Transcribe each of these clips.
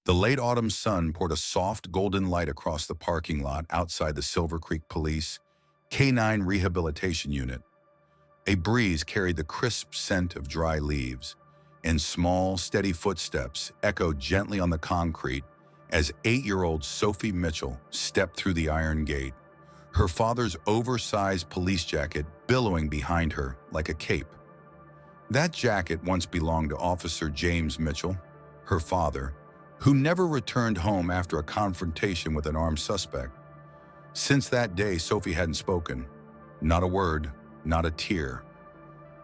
The late autumn sun poured a soft golden light across the parking lot outside the Silver Creek Police K-9 Rehabilitation Unit. A breeze carried the crisp scent of dry leaves, and small, steady footsteps echoed gently on the concrete as 8-year-old Sophie Mitchell stepped through the iron gate, her father's oversized police jacket billowing behind her like a cape. That jacket once belonged to Officer James Mitchell, her father, who never returned home after a confrontation with an armed suspect. Since that day, Sophie hadn't spoken. Not a word, not a tear.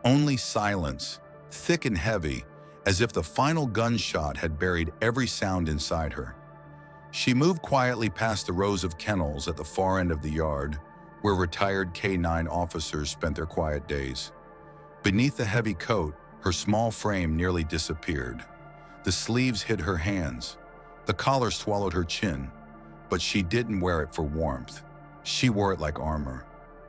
Only silence, thick and heavy, as if the final gunshot had buried every sound inside her. She moved quietly past the rows of kennels at the far end of the yard, where retired K-9 officers spent their quiet days. Beneath the heavy coat, her small frame nearly disappeared. The sleeves hid her hands. The collar swallowed her chin, but she didn't wear it for warmth. She wore it like armor,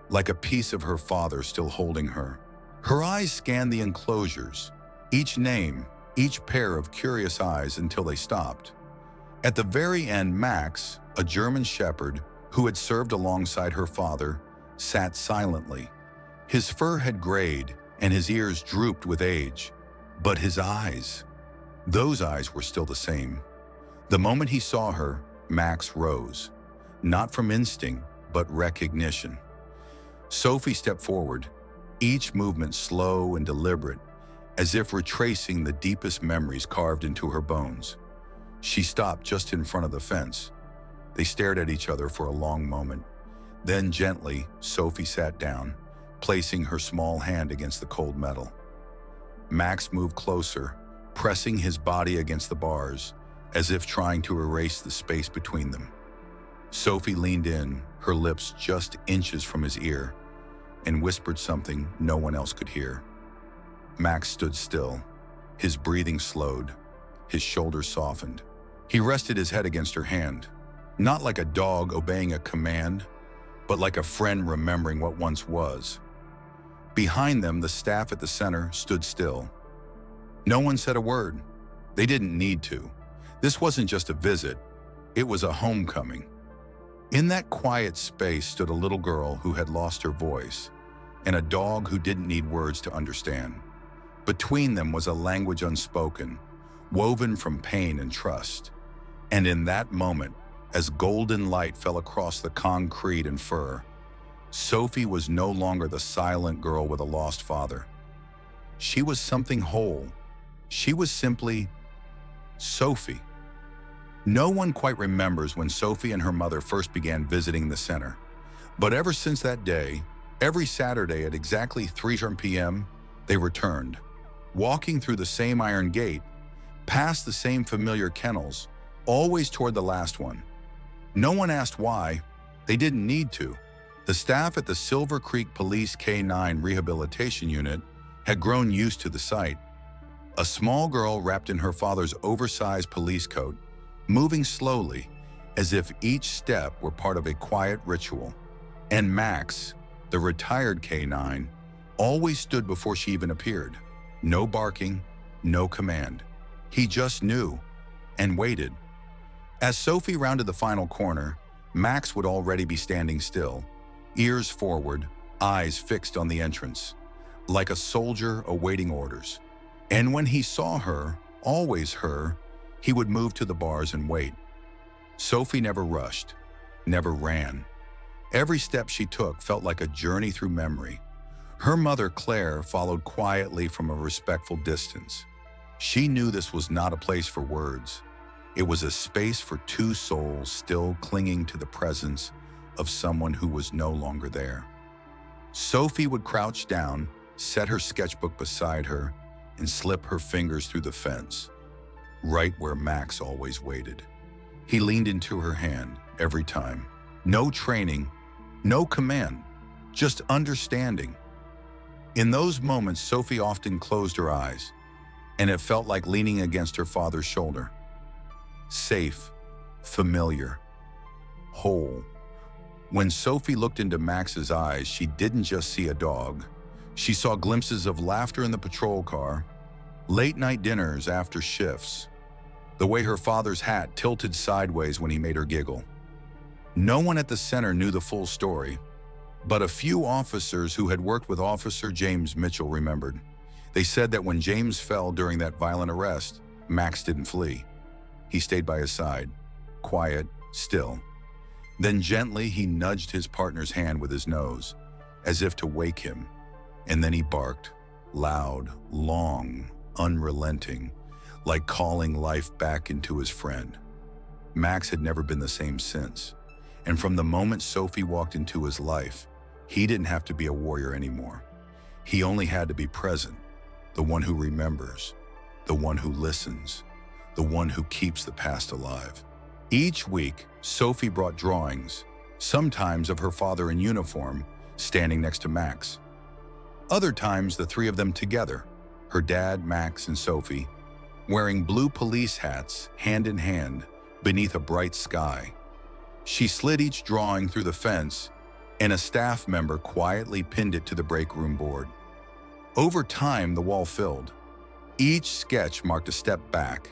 like a piece of her father still holding her. Her eyes scanned the enclosures, each name, each pair of curious eyes until they stopped. At the very end, Max, a German shepherd who had served alongside her father, sat silently. His fur had grayed and his ears drooped with age, but his eyes, those eyes were still the same. The moment he saw her, Max rose, not from instinct, but recognition. Sophie stepped forward, each movement slow and deliberate, as if retracing the deepest memories carved into her bones. She stopped just in front of the fence. They stared at each other for a long moment. Then gently, Sophie sat down, placing her small hand against the cold metal. Max moved closer, pressing his body against the bars, as if trying to erase the space between them. Sophie leaned in, her lips just inches from his ear, and whispered something no one else could hear. Max stood still, his breathing slowed, his shoulders softened. He rested his head against her hand, not like a dog obeying a command, but like a friend remembering what once was. Behind them, the staff at the center stood still. No one said a word. They didn't need to. This wasn't just a visit, it was a homecoming. In that quiet space stood a little girl who had lost her voice, and a dog who didn't need words to understand. Between them was a language unspoken, woven from pain and trust. And in that moment, as golden light fell across the concrete and fur, Sophie was no longer the silent girl with a lost father. She was something whole. She was simply Sophie. No one quite remembers when Sophie and her mother first began visiting the center. But ever since that day, every Saturday at exactly 3 p.m., they returned, walking through the same iron gate, past the same familiar kennels, always toward the last one. No one asked why. They didn't need to. The staff at the Silver Creek Police K-9 Rehabilitation Unit had grown used to the sight. A small girl wrapped in her father's oversized police coat, moving slowly, as if each step were part of a quiet ritual. And Max, the retired K-9, always stood before she even appeared. No barking, no command. He just knew and waited. As Sophie rounded the final corner, Max would already be standing still, ears forward, eyes fixed on the entrance, like a soldier awaiting orders. And when he saw her, always her, he would move to the bars and wait. Sophie never rushed, never ran. Every step she took felt like a journey through memory. Her mother, Claire, followed quietly from a respectful distance. She knew this was not a place for words. It was a space for two souls still clinging to the presence of someone who was no longer there. Sophie would crouch down, set her sketchbook beside her, and slip her fingers through the fence, right where Max always waited. He leaned into her hand every time. No training, no command, just understanding. In those moments, Sophie often closed her eyes, and it felt like leaning against her father's shoulder. Safe, familiar, whole. When Sophie looked into Max's eyes, she didn't just see a dog. She saw glimpses of laughter in the patrol car, late-night dinners after shifts, the way her father's hat tilted sideways when he made her giggle. No one at the center knew the full story, but a few officers who had worked with Officer James Mitchell remembered. They said that when James fell during that violent arrest, Max didn't flee. He stayed by his side, quiet, still. Then gently he nudged his partner's hand with his nose, as if to wake him, and then he barked, loud, long, unrelenting, like calling life back into his friend. Max had never been the same since, and from the moment Sophie walked into his life, he didn't have to be a warrior anymore. He only had to be present, the one who remembers, the one who listens, the one who keeps the past alive. Each week, Sophie brought drawings, sometimes of her father in uniform, standing next to Max. Other times, the three of them together, her dad, Max, and Sophie, wearing blue police hats, hand in hand, beneath a bright sky. She slid each drawing through the fence, and a staff member quietly pinned it to the break room board. Over time, the wall filled. Each sketch marked a step back,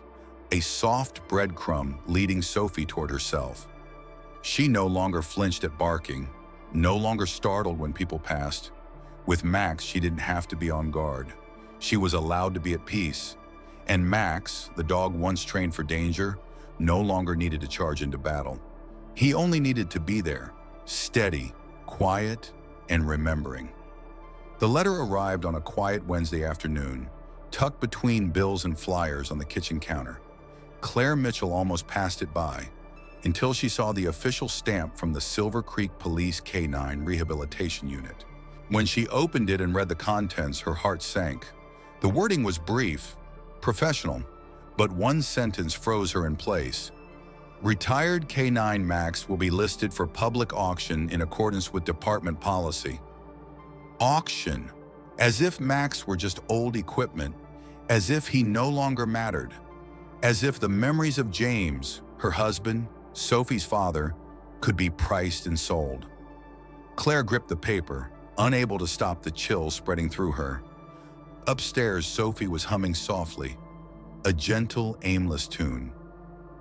a soft breadcrumb leading Sophie toward herself. She no longer flinched at barking, no longer startled when people passed. With Max, she didn't have to be on guard. She was allowed to be at peace. And Max, the dog once trained for danger, no longer needed to charge into battle. He only needed to be there, steady, quiet, and remembering. The letter arrived on a quiet Wednesday afternoon, tucked between bills and flyers on the kitchen counter. Claire Mitchell almost passed it by, until she saw the official stamp from the Silver Creek Police K-9 Rehabilitation Unit. When she opened it and read the contents, her heart sank. The wording was brief, professional, but one sentence froze her in place. Retired K-9 Max will be listed for public auction in accordance with department policy. Auction, as if Max were just old equipment, as if he no longer mattered, as if the memories of James, her husband, Sophie's father, could be priced and sold. Claire gripped the paper, unable to stop the chill spreading through her. Upstairs, Sophie was humming softly, a gentle, aimless tune.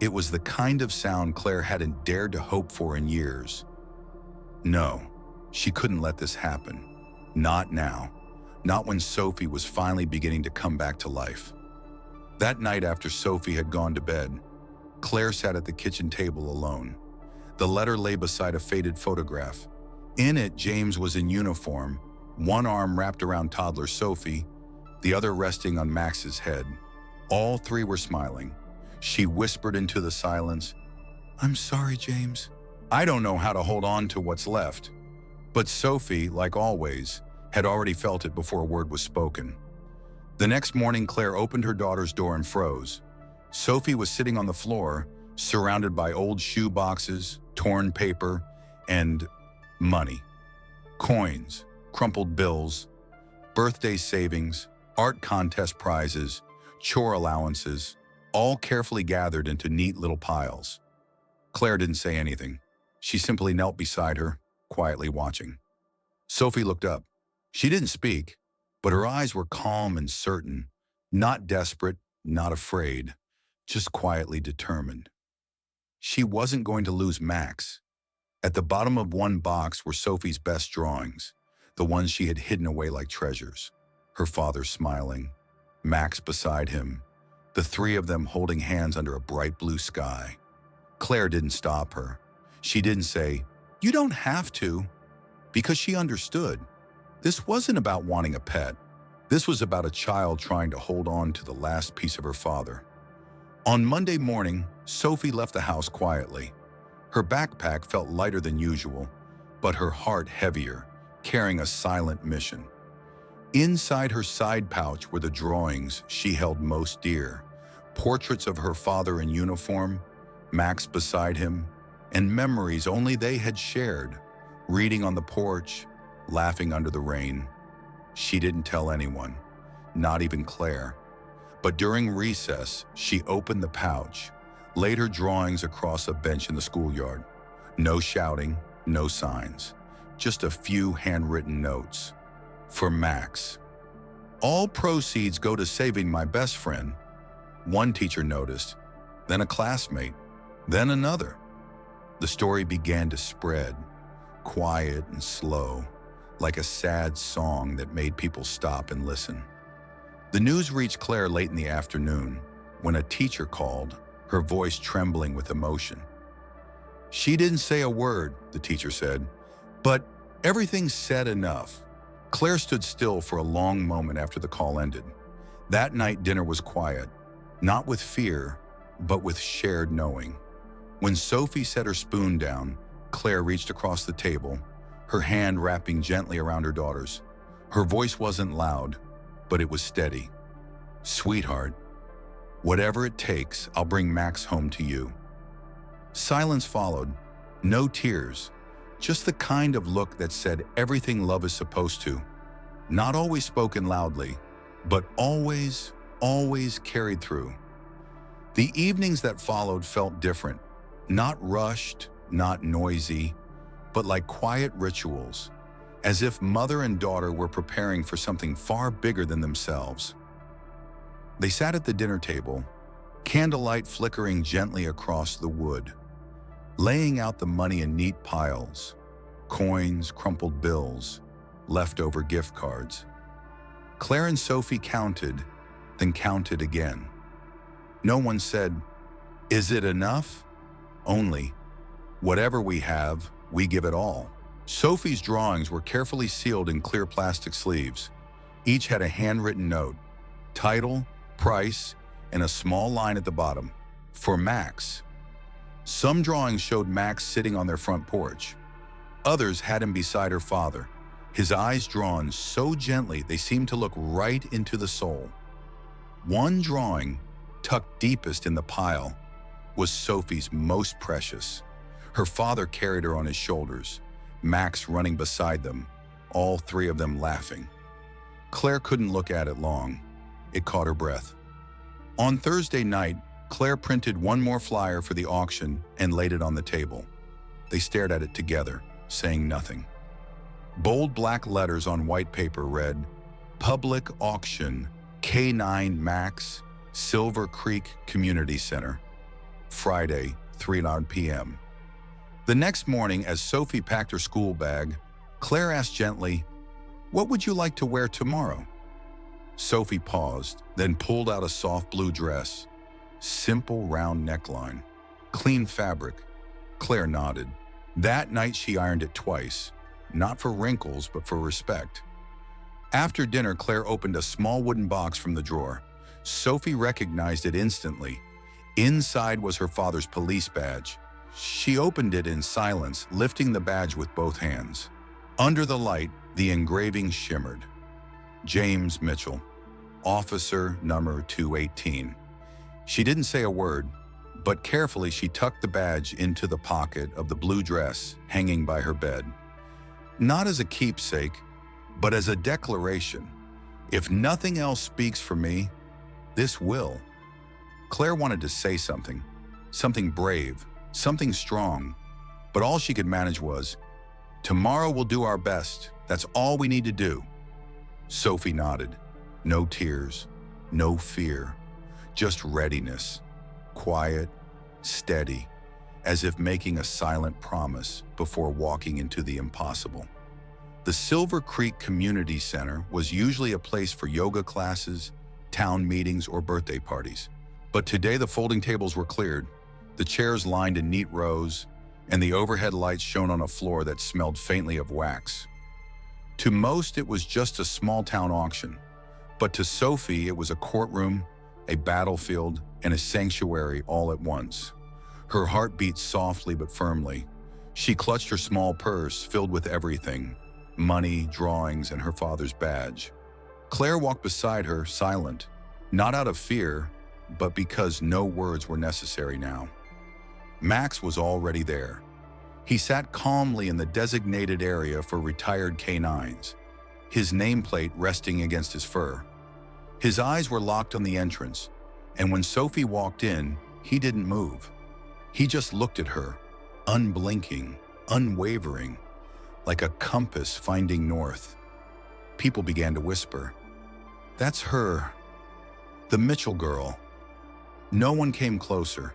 It was the kind of sound Claire hadn't dared to hope for in years. No, she couldn't let this happen. Not now. Not when Sophie was finally beginning to come back to life. That night after Sophie had gone to bed, Claire sat at the kitchen table alone. The letter lay beside a faded photograph. In it, James was in uniform, one arm wrapped around toddler Sophie, the other resting on Max's head. All three were smiling. She whispered into the silence, "I'm sorry, James. I don't know how to hold on to what's left." But Sophie, like always, had already felt it before a word was spoken. The next morning, Claire opened her daughter's door and froze. Sophie was sitting on the floor, surrounded by old shoe boxes, torn paper, and money. Coins, crumpled bills, birthday savings, art contest prizes, chore allowances, all carefully gathered into neat little piles. Claire didn't say anything. She simply knelt beside her, quietly watching. Sophie looked up. She didn't speak, but her eyes were calm and certain, not desperate, not afraid, just quietly determined. She wasn't going to lose Max. At the bottom of one box were Sophie's best drawings, the ones she had hidden away like treasures. Her father smiling, Max beside him, the three of them holding hands under a bright blue sky. Claire didn't stop her. She didn't say, "You don't have to," because she understood. This wasn't about wanting a pet. This was about a child trying to hold on to the last piece of her father. On Monday morning, Sophie left the house quietly. Her backpack felt lighter than usual, but her heart heavier, carrying a silent mission. Inside her side pouch were the drawings she held most dear, portraits of her father in uniform, Max beside him, and memories only they had shared, reading on the porch, laughing under the rain. She didn't tell anyone, not even Claire. But during recess, she opened the pouch, laid her drawings across a bench in the schoolyard. No shouting, no signs, just a few handwritten notes. For Max. "All proceeds go to saving my best friend," one teacher noticed. then a classmate, then another. The story began to spread, quiet and slow, like a sad song that made people stop and listen. The news reached Claire late in the afternoon when a teacher called, her voice trembling with emotion. "She didn't say a word," the teacher said, "but everything said enough." Claire stood still for a long moment after the call ended. That night, dinner was quiet, not with fear, but with shared knowing. When Sophie set her spoon down, Claire reached across the table, her hand wrapping gently around her daughter's. Her voice wasn't loud, but it was steady. "Sweetheart, whatever it takes, I'll bring Max home to you." Silence followed, no tears, just the kind of look that said everything love is supposed to. Not always spoken loudly, but always, always carried through. The evenings that followed felt different, not rushed, not noisy, but like quiet rituals, as if mother and daughter were preparing for something far bigger than themselves. They sat at the dinner table, candlelight flickering gently across the wood, laying out the money in neat piles, coins, crumpled bills, leftover gift cards. Claire and Sophie counted, then counted again. No one said, "Is it enough?" Only, "Whatever we have, we give it all." Sophie's drawings were carefully sealed in clear plastic sleeves. Each had a handwritten note, title, price, and a small line at the bottom, "For Max." Some drawings showed Max sitting on their front porch. Others had him beside her father, his eyes drawn so gently they seemed to look right into the soul. One drawing, tucked deepest in the pile, was Sophie's most precious. Her father carried her on his shoulders, Max running beside them, all three of them laughing. Claire couldn't look at it long. It caught her breath. On Thursday night, Claire printed one more flyer for the auction and laid it on the table. They stared at it together, saying nothing. Bold black letters on white paper read, "Public Auction, K9 Max, Silver Creek Community Center, Friday, 3 p.m. The next morning, as Sophie packed her school bag, Claire asked gently, "What would you like to wear tomorrow?" Sophie paused, then pulled out a soft blue dress. Simple round neckline, clean fabric. Claire nodded. That night she ironed it twice, not for wrinkles, but for respect. After dinner, Claire opened a small wooden box from the drawer. Sophie recognized it instantly. Inside was her father's police badge. She opened it in silence, lifting the badge with both hands. Under the light, the engraving shimmered. James Mitchell, Officer Number 218. She didn't say a word, but carefully she tucked the badge into the pocket of the blue dress hanging by her bed. Not as a keepsake, but as a declaration. If nothing else speaks for me, this will. Claire wanted to say something brave, something strong, but all she could manage was, "Tomorrow we'll do our best. That's all we need to do." Sophie nodded. No tears, no fear, just readiness, quiet, steady, as if making a silent promise before walking into the impossible. The Silver Creek Community Center was usually a place for yoga classes, town meetings, or birthday parties. But today the folding tables were cleared, the chairs lined in neat rows, and the overhead lights shone on a floor that smelled faintly of wax. To most, it was just a small-town auction, but to Sophie, it was a courtroom, a battlefield, and a sanctuary all at once. Her heart beat softly but firmly. She clutched her small purse filled with everything, money, drawings, and her father's badge. Claire walked beside her, silent, not out of fear, but because no words were necessary now. Max was already there. He sat calmly in the designated area for retired K9s, his nameplate resting against his fur. His eyes were locked on the entrance, and when Sophie walked in, he didn't move. He just looked at her, unblinking, unwavering, like a compass finding north. People began to whisper, "That's her, the Mitchell girl." No one came closer.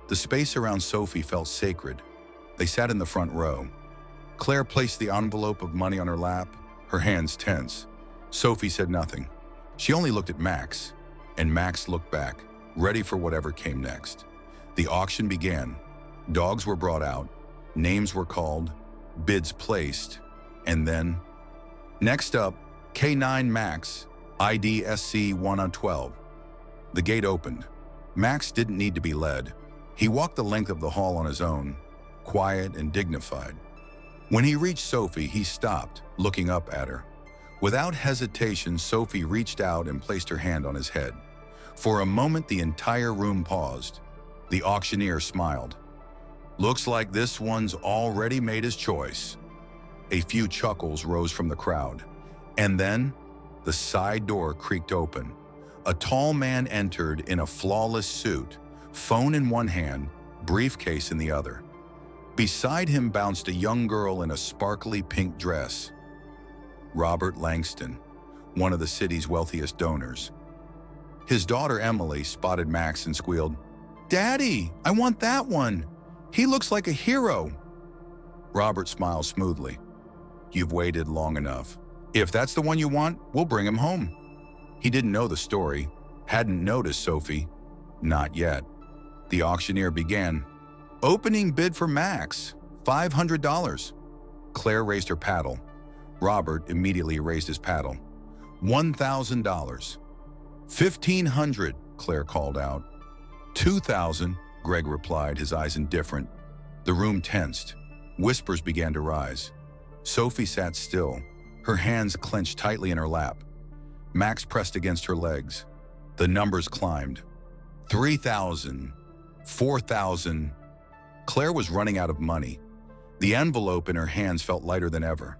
The space around Sophie felt sacred. They sat in the front row. Claire placed the envelope of money on her lap, her hands tense. Sophie said nothing. She only looked at Max, and Max looked back, ready for whatever came next. The auction began. Dogs were brought out, names were called, bids placed, and then... Next up, K9 Max, ID SC 112. The gate opened. Max didn't need to be led. He walked the length of the hall on his own, quiet and dignified. When he reached Sophie, he stopped, looking up at her. Without hesitation, Sophie reached out and placed her hand on his head. For a moment, the entire room paused. The auctioneer smiled. "Looks like this one's already made his choice." A few chuckles rose from the crowd. And then, the side door creaked open. A tall man entered in a flawless suit, phone in one hand, briefcase in the other. Beside him bounced a young girl in a sparkly pink dress. Robert Langston, one of the city's wealthiest donors. His daughter Emily spotted Max and squealed, "Daddy, I want that one. He looks like a hero." Robert smiled smoothly. "You've waited long enough. If that's the one you want, we'll bring him home." He didn't know the story, hadn't noticed Sophie. Not yet. The auctioneer began. "Opening bid for Max, $500. Claire raised her paddle. Robert immediately raised his paddle. $1,000. $1,500, Claire called out. $2,000, Greg replied, his eyes indifferent. The room tensed. Whispers began to rise. Sophie sat still, her hands clenched tightly in her lap. Max pressed against her legs. The numbers climbed. 3,000, 4,000. Claire was running out of money. The envelope in her hands felt lighter than ever.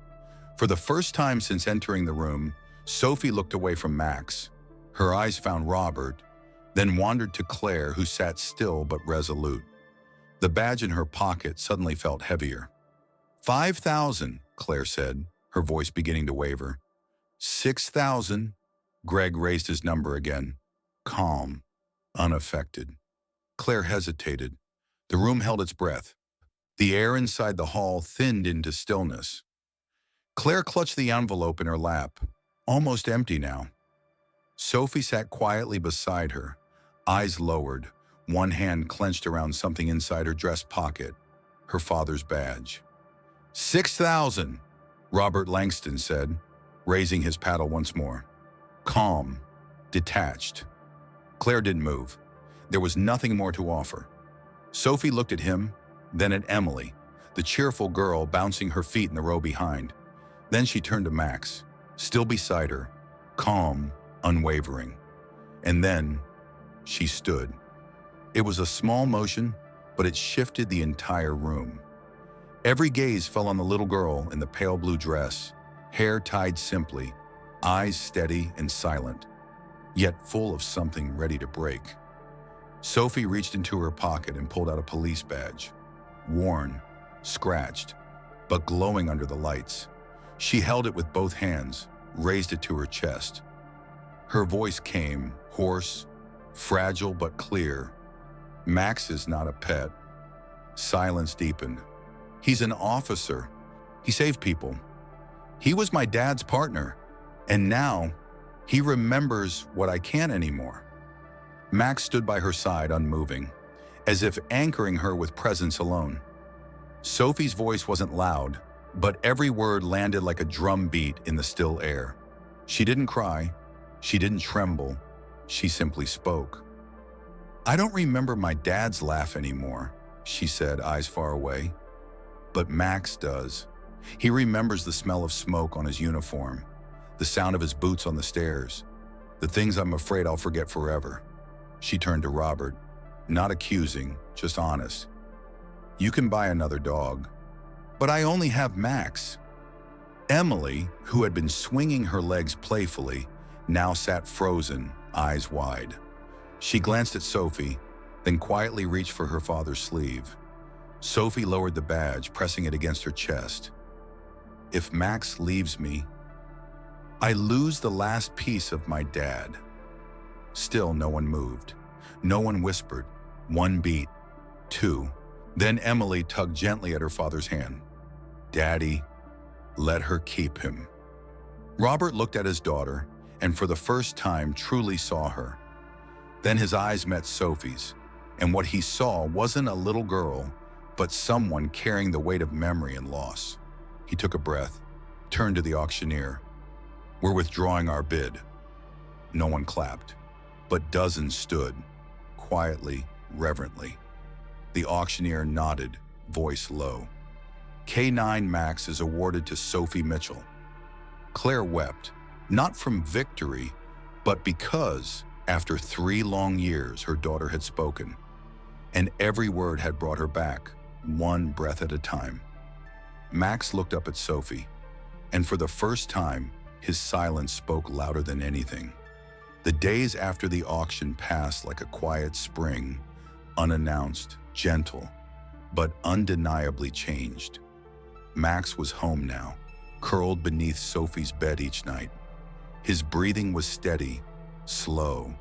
For the first time since entering the room, Sophie looked away from Max. Her eyes found Robert, then wandered to Claire, who sat still but resolute. The badge in her pocket suddenly felt heavier. 5,000, Claire said, her voice beginning to waver. 6,000. Greg raised his number again. Calm, unaffected. Claire hesitated. The room held its breath. The air inside the hall thinned into stillness. Claire clutched the envelope in her lap, almost empty now. Sophie sat quietly beside her, eyes lowered, one hand clenched around something inside her dress pocket, her father's badge. 6,000, Robert Langston said, raising his paddle once more. Calm, detached. Claire didn't move. There was nothing more to offer. Sophie looked at him, then at Emily, the cheerful girl bouncing her feet in the row behind. Then she turned to Max, still beside her, calm, unwavering. And then she stood. It was a small motion, but it shifted the entire room. Every gaze fell on the little girl in the pale blue dress, hair tied simply, eyes steady and silent, yet full of something ready to break. Sophie reached into her pocket and pulled out a police badge, worn, scratched, but glowing under the lights. She held it with both hands, raised it to her chest. Her voice came, hoarse, fragile but clear. Max is not a pet. Silence deepened. He's an officer. He saved people. He was my dad's partner, and now he remembers what I can't anymore. Max stood by her side, unmoving, as if anchoring her with presence alone. Sophie's voice wasn't loud, but every word landed like a drum beat in the still air. She didn't cry. She didn't tremble. She simply spoke. "I don't remember my dad's laugh anymore," she said, eyes far away. But Max does. He remembers the smell of smoke on his uniform, the sound of his boots on the stairs, the things I'm afraid I'll forget forever. She turned to Robert, not accusing, just honest. "You can buy another dog, but I only have Max." Emily, who had been swinging her legs playfully, now sat frozen, eyes wide. She glanced at Sophie, then quietly reached for her father's sleeve. Sophie lowered the badge, pressing it against her chest. "If Max leaves me, I lose the last piece of my dad." Still no one moved. No one whispered. One beat. Two. Then Emily tugged gently at her father's hand. Daddy, let her keep him. Robert looked at his daughter and for the first time truly saw her. Then his eyes met Sophie's, and what he saw wasn't a little girl, but someone carrying the weight of memory and loss. He took a breath, turned to the auctioneer. We're withdrawing our bid. No one clapped, but dozens stood, quietly, reverently. The auctioneer nodded, voice low. K9 Max is awarded to Sophie Mitchell. Claire wept, not from victory, but because, after 3 long years, her daughter had spoken, and every word had brought her back, one breath at a time. Max looked up at Sophie, and for the first time, his silence spoke louder than anything. The days after the auction passed like a quiet spring, unannounced, gentle, but undeniably changed. Max was home now, curled beneath Sophie's bed each night. His breathing was steady, slow,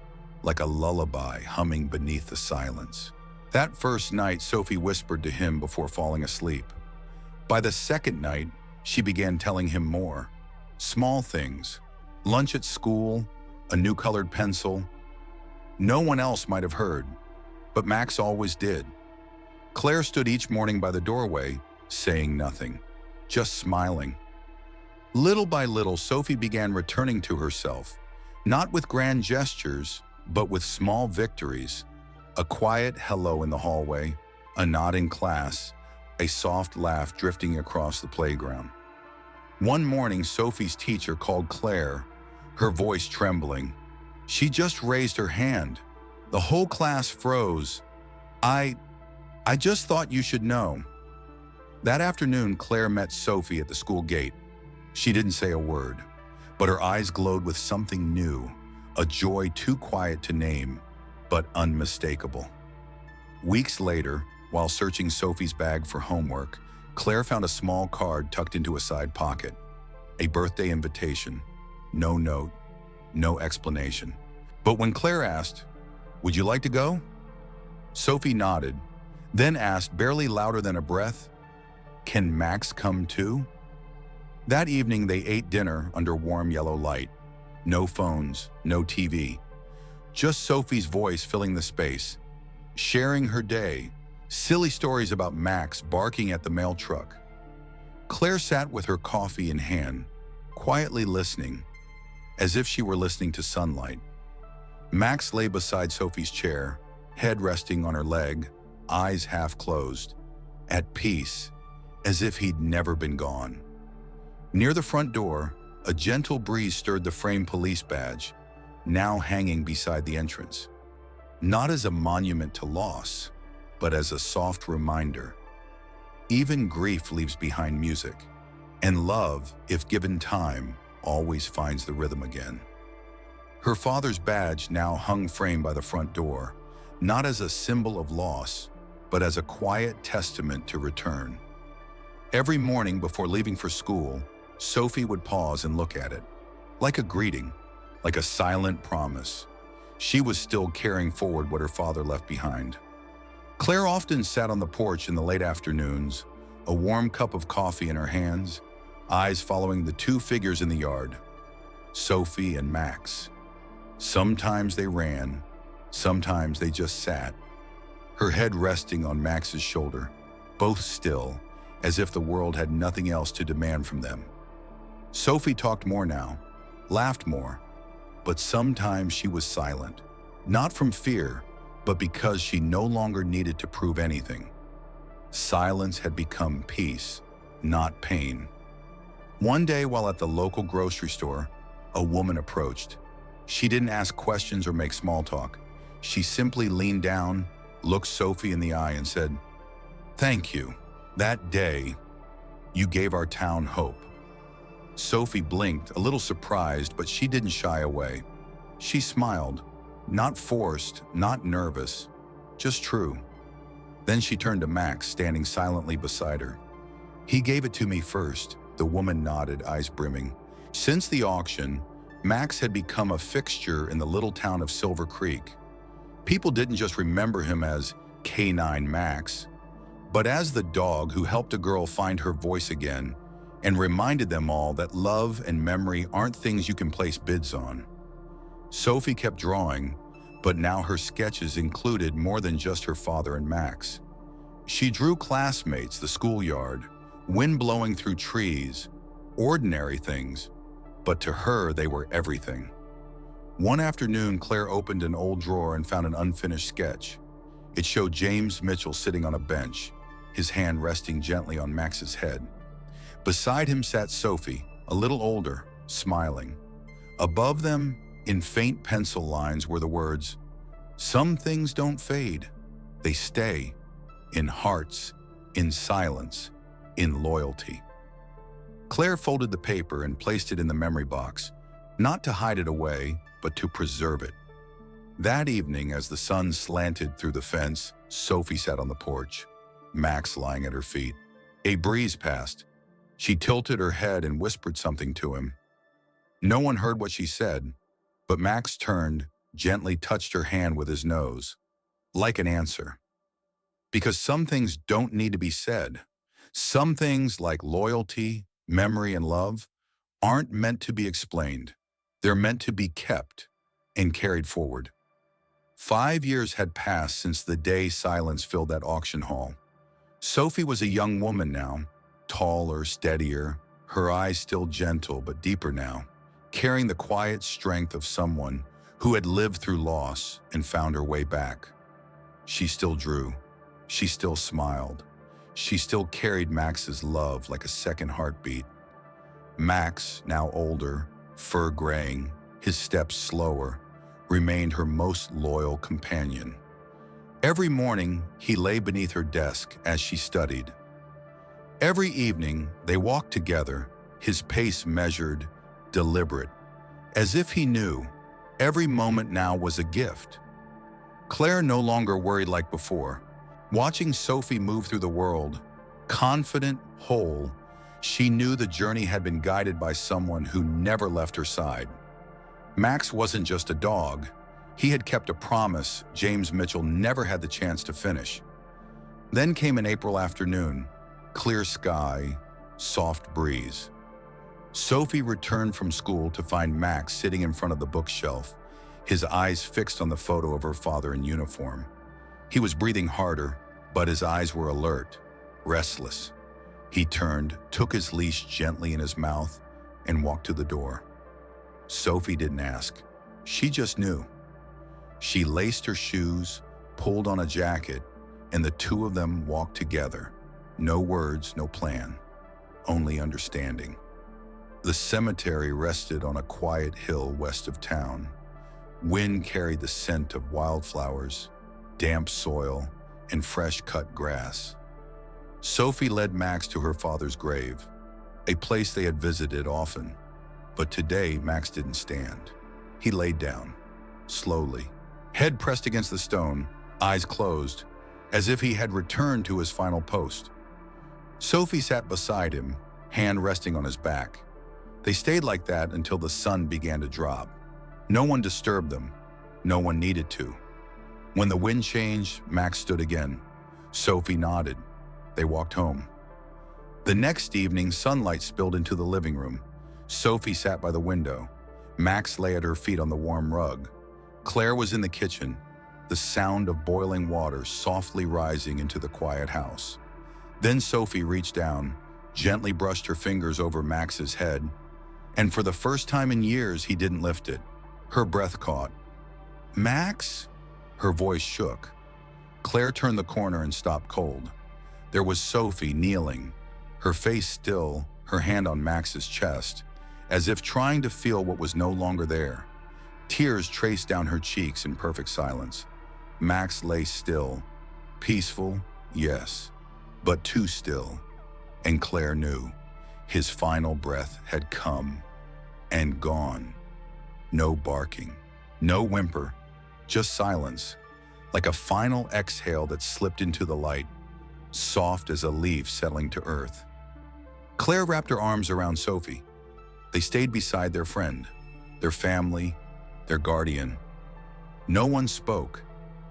like a lullaby humming beneath the silence. That first night, Sophie whispered to him before falling asleep. By the second night, she began telling him more. Small things, lunch at school, a new colored pencil. No one else might have heard, but Max always did. Claire stood each morning by the doorway, saying nothing, just smiling. Little by little, Sophie began returning to herself, not with grand gestures, but with small victories. A quiet hello in the hallway, a nod in class, a soft laugh drifting across the playground. One morning, Sophie's teacher called Claire, her voice trembling. She just raised her hand. The whole class froze. I just thought you should know. That afternoon, Claire met Sophie at the school gate. She didn't say a word, but her eyes glowed with something new, a joy too quiet to name, but unmistakable. Weeks later, while searching Sophie's bag for homework, Claire found a small card tucked into a side pocket. A birthday invitation. No note, no explanation. But when Claire asked, "Would you like to go?" Sophie nodded, then asked, barely louder than a breath, "Can Max come too?" That evening, they ate dinner under warm yellow light. No phones, no TV. Just Sophie's voice filling the space, sharing her day, silly stories about Max barking at the mail truck. Claire sat with her coffee in hand, quietly listening, as if she were listening to sunlight. Max lay beside Sophie's chair, head resting on her leg, eyes half closed, at peace, as if he'd never been gone. Near the front door, a gentle breeze stirred the framed police badge, now hanging beside the entrance. Not as a monument to loss, but as a soft reminder. Even grief leaves behind music, and love, if given time, always finds the rhythm again. Her father's badge now hung framed by the front door, not as a symbol of loss, but as a quiet testament to return. Every morning before leaving for school, Sophie would pause and look at it, like a greeting, like a silent promise. She was still carrying forward what her father left behind. Claire often sat on the porch in the late afternoons, a warm cup of coffee in her hands, eyes following the 2 figures in the yard, Sophie and Max. Sometimes they ran, sometimes they just sat, her head resting on Max's shoulder, both still, as if the world had nothing else to demand from them. Sophie talked more now, laughed more, but sometimes she was silent, not from fear, but because she no longer needed to prove anything. Silence had become peace, not pain. One day while at the local grocery store, a woman approached. She didn't ask questions or make small talk. She simply leaned down, looked Sophie in the eye and said, "Thank you. That day, you gave our town hope." Sophie blinked, a little surprised, but she didn't shy away. She smiled, not forced, not nervous, just true. Then she turned to Max, standing silently beside her. "He gave it to me first," the woman nodded, eyes brimming. Since the auction, Max had become a fixture in the little town of Silver Creek. People didn't just remember him as Canine Max, but as the dog who helped a girl find her voice again and reminded them all that love and memory aren't things you can place bids on. Sophie kept drawing, but now her sketches included more than just her father and Max. She drew classmates, the schoolyard, wind blowing through trees, ordinary things, but to her they were everything. One afternoon, Claire opened an old drawer and found an unfinished sketch. It showed James Mitchell sitting on a bench, his hand resting gently on Max's head. Beside him sat Sophie, a little older, smiling. Above them, in faint pencil lines, were the words, "Some things don't fade. They stay, in hearts, in silence, in loyalty." Claire folded the paper and placed it in the memory box, not to hide it away, but to preserve it. That evening, as the sun slanted through the fence, Sophie sat on the porch, Max lying at her feet. A breeze passed. She tilted her head and whispered something to him. No one heard what she said, but Max turned, gently touched her hand with his nose, like an answer. Because some things don't need to be said. Some things, like loyalty, memory, and love, aren't meant to be explained. They're meant to be kept and carried forward. 5 years had passed since the day silence filled that auction hall. Sophie was a young woman now, taller, steadier, her eyes still gentle but deeper now, carrying the quiet strength of someone who had lived through loss and found her way back. She still drew. She still smiled. She still carried Max's love like a second heartbeat. Max, now older, fur graying, his steps slower, remained her most loyal companion. Every morning, he lay beneath her desk as she studied. Every evening, they walked together, his pace measured, deliberate, as if he knew every moment now was a gift. Claire no longer worried like before. Watching Sophie move through the world, confident, whole, she knew the journey had been guided by someone who never left her side. Max wasn't just a dog. He had kept a promise James Mitchell never had the chance to finish. Then came an April afternoon, clear sky, soft breeze. Sophie returned from school to find Max sitting in front of the bookshelf, his eyes fixed on the photo of her father in uniform. He was breathing harder, but his eyes were alert, restless. He turned, took his leash gently in his mouth, and walked to the door. Sophie didn't ask. She just knew. She laced her shoes, pulled on a jacket, and the two of them walked together. No words, no plan, only understanding. The cemetery rested on a quiet hill west of town. Wind carried the scent of wildflowers, damp soil, and fresh-cut grass. Sophie led Max to her father's grave, a place they had visited often. But today, Max didn't stand. He laid down, slowly, head pressed against the stone, eyes closed, as if he had returned to his final post. Sophie sat beside him, hand resting on his back. They stayed like that until the sun began to drop. No one disturbed them. No one needed to. When the wind changed, Max stood again. Sophie nodded. They walked home. The next evening, sunlight spilled into the living room. Sophie sat by the window. Max lay at her feet on the warm rug. Claire was in the kitchen, the sound of boiling water softly rising into the quiet house. Then Sophie reached down, gently brushed her fingers over Max's head, and for the first time in years, he didn't lift it. Her breath caught. "Max?" Her voice shook. Claire turned the corner and stopped cold. There was Sophie kneeling, her face still, her hand on Max's chest, as if trying to feel what was no longer there. Tears traced down her cheeks in perfect silence. Max lay still, peaceful, yes, but too still. And Claire knew his final breath had come and gone. No barking, no whimper, just silence, like a final exhale that slipped into the light, soft as a leaf settling to earth. Claire wrapped her arms around Sophie. They stayed beside their friend, their family, their guardian. No one spoke,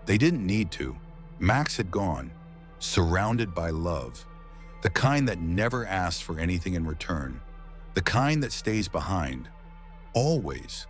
They didn't need to. Max had gone, surrounded by love, the kind that never asks for anything in return, the kind that stays behind, always.